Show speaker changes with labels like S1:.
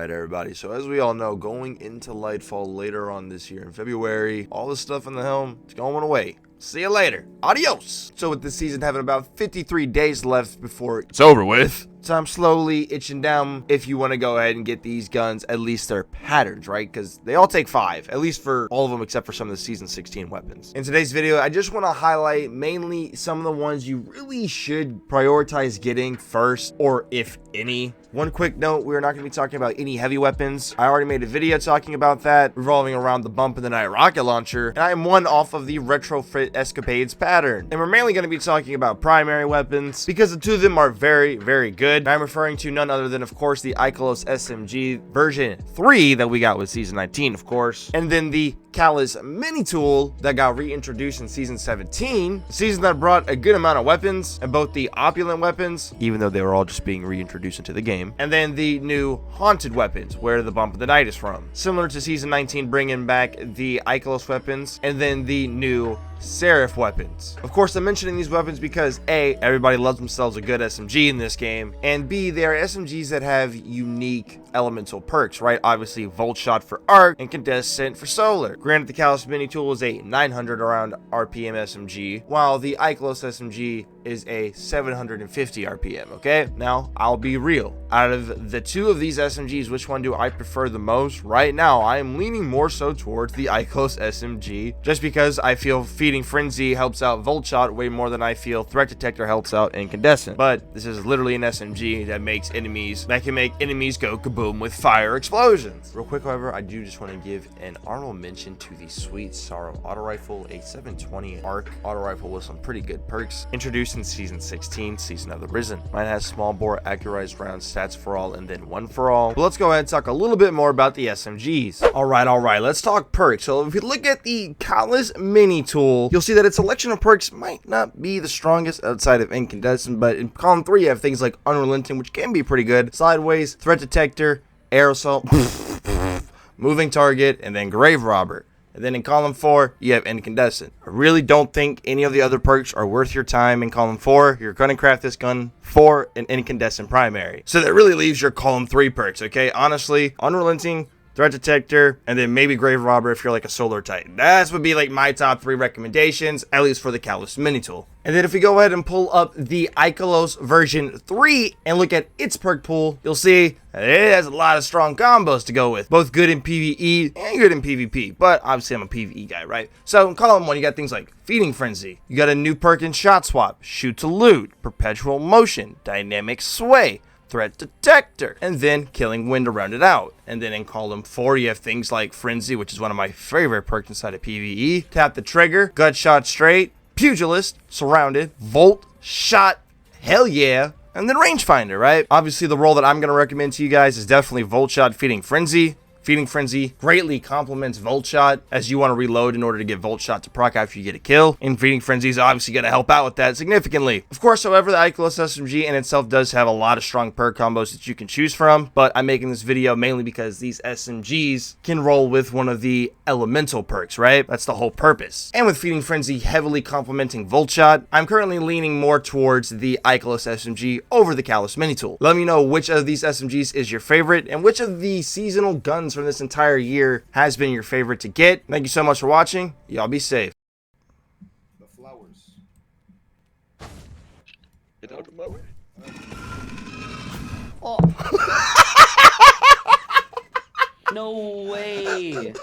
S1: Alright everybody, so as we all know, going into Lightfall later on this year in February, all the stuff in the helm is going away. See you later. Adios! So with this season having about 53 days left before it's over with, so I'm slowly itching down if you want to go ahead and get these guns, at least their patterns, right? Because they all take 5, at least for all of them except for some of the Season 16 weapons. In today's video, I just want to highlight mainly some of the ones you really should prioritize getting first, or if any. One quick note, we're not going to be talking about any heavy weapons. I already made a video talking about that, revolving around the bump in the night rocket launcher, and I am one off of the retrofit escapades pattern. And we're mainly going to be talking about primary weapons, because the two of them are very, very good. And I'm referring to none other than, of course, the Ikelos SMG version 3 that we got with Season 19, of course, and then the Callus mini tool that got reintroduced in Season 17, a season that brought a good amount of weapons, and both the opulent weapons, even though they were all just being reintroduced into the game, and then the new haunted weapons, where the bump of the night is from. Similar to Season 19 bringing back the Ikelos weapons, and then the new Seraph weapons. Of course, I'm mentioning these weapons because A, everybody loves themselves a good SMG in this game, and B, they are SMGs that have unique elemental perks, right? Obviously, Volt Shot for Arc, Incandescent for Solar. Granted, the Callus mini tool is a 900 around RPM SMG, while the Ikelos SMG is a 750 RPM, okay? Now, I'll be real. Out of the two of these SMGs, which one do I prefer the most? Right now, I am leaning more so towards the Ikelos SMG, just because I feel Feeding Frenzy helps out Volt Shot way more than I feel Threat Detector helps out Incandescent. But this is literally an SMG that can make enemies go kaboom with fire explosions. Real quick, however, I do just want to give an honorable mention to the Sweet Sorrow auto rifle, a 720 arc auto rifle with some pretty good perks, introduced in Season 16, Season of the Risen. Mine has small bore accurized round stats for all and then one for all. But let's go ahead and talk a little bit more about the SMGs. All right, let's talk perks. So if you look at the Callus mini tool, you'll see that its selection of perks might not be the strongest outside of Incandescent, but in column 3 you have things like Unrelenting, which can be pretty good, Sideways, Threat Detector, Aerosol, Moving Target, and then Grave Robber. And then in column 4, you have Incandescent. I really don't think any of the other perks are worth your time in column 4. You're going to craft this gun for an Incandescent primary. So that really leaves your column 3 perks, okay? Honestly, Unrelenting, Threat Detector, and then maybe Grave Robber if you're like a Solar Titan. That would be like my top 3 recommendations, at least for the Callus mini tool. And then if we go ahead and pull up the Ikelos version 3 and look at its perk pool, you'll see that it has a lot of strong combos to go with, both good in PvE and good in PvP. But obviously I'm a PvE guy, right? So in column 1, you got things like Feeding Frenzy. You got a new perk in Shot Swap, Shoot to Loot, Perpetual Motion, Dynamic Sway, Threat Detector, and then Killing Wind to round it out. And then in column 4, you have things like Frenzy, which is one of my favorite perks inside of PvE, Tap the Trigger, Gut Shot Straight, Pugilist, Surrounded, Volt, Shot, Hell Yeah, and then Rangefinder, right? Obviously, the role that I'm going to recommend to you guys is definitely Volt Shot Feeding Frenzy. Feeding Frenzy greatly complements Volt Shot, as you want to reload in order to get Volt Shot to proc after you get a kill, and Feeding Frenzy is obviously going to help out with that significantly. Of course, however, the Ikelos SMG in itself does have a lot of strong perk combos that you can choose from, but I'm making this video mainly because these SMGs can roll with one of the elemental perks, right? That's the whole purpose. And with Feeding Frenzy heavily complementing Volt Shot, I'm currently leaning more towards the Ikelos SMG over the Callus mini tool. Let me know which of these SMGs is your favorite, and which of the seasonal guns from this entire year has been your favorite to get. Thank you so much for watching. Y'all be safe.
S2: The flowers.
S1: Get out of my way.
S3: Oh. No way.